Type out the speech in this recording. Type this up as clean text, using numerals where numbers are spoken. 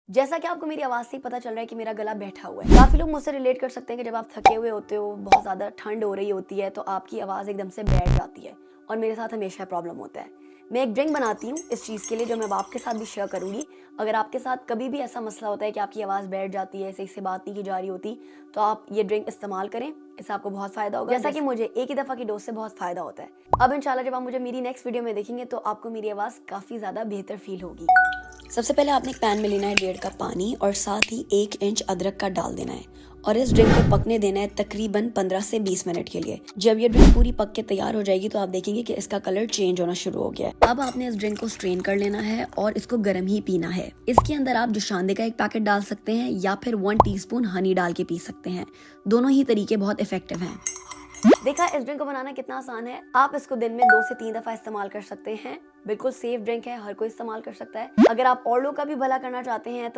जैसा कि आपको मेरी आवाज़ से ही पता चल रहा है कि मेरा गला बैठा हुआ है। काफ़ी लोग मुझसे रिलेट कर सकते हैं कि जब आप थके हुए होते हो, बहुत ज़्यादा ठंड हो रही होती है, तो आपकी आवाज़ एकदम से बैठ जाती है और मेरे साथ हमेशा प्रॉब्लम होता है। मैं एक ड्रिंक बनाती हूँ इस चीज़ के लिए, जो मैं अब आपके साथ भी शेयर करूँगी। अगर आपके साथ कभी भी ऐसा मसला होता है कि आपकी आवाज़ बैठ जाती है, सही से बात नहीं की जा रही होती, तो आप ये ड्रिंक इस्तेमाल करें, इससे आपको बहुत फ़ायदा होगा। जैसा कि मुझे एक ही दफ़ा की डोज़ से बहुत फ़ायदा होता है। अब इंशाल्लाह जब आप मुझे मेरी नेक्स्ट वीडियो में देखेंगे तो आपको मेरी आवाज़ काफ़ी ज़्यादा बेहतर फ़ील होगी। सबसे पहले आपने एक पैन में लेना है 1.5 कप पानी और साथ ही 1 इंच अदरक का डाल देना है और इस ड्रिंक को पकने देना है तकरीबन 15 से 20 मिनट के लिए। जब ये ड्रिंक पूरी पक के तैयार हो जाएगी तो आप देखेंगे कि इसका कलर चेंज होना शुरू हो गया है। अब आपने इस ड्रिंक को स्ट्रेन कर लेना है और इसको गर्म ही पीना है। इसके अंदर आप जोशांदे का एक पैकेट डाल सकते हैं या फिर 1 टीस्पून हनी डाल के पी सकते हैं। दोनों ही तरीके बहुत इफेक्टिव हैं। देखा इस ड्रिंक को बनाना कितना आसान है। आप इसको दिन में 2 से 3 दफा इस्तेमाल कर सकते हैं। बिल्कुल सेफ ड्रिंक है, हर कोई इस्तेमाल कर सकता है। अगर आप और लोग का भी भला करना चाहते हैं तो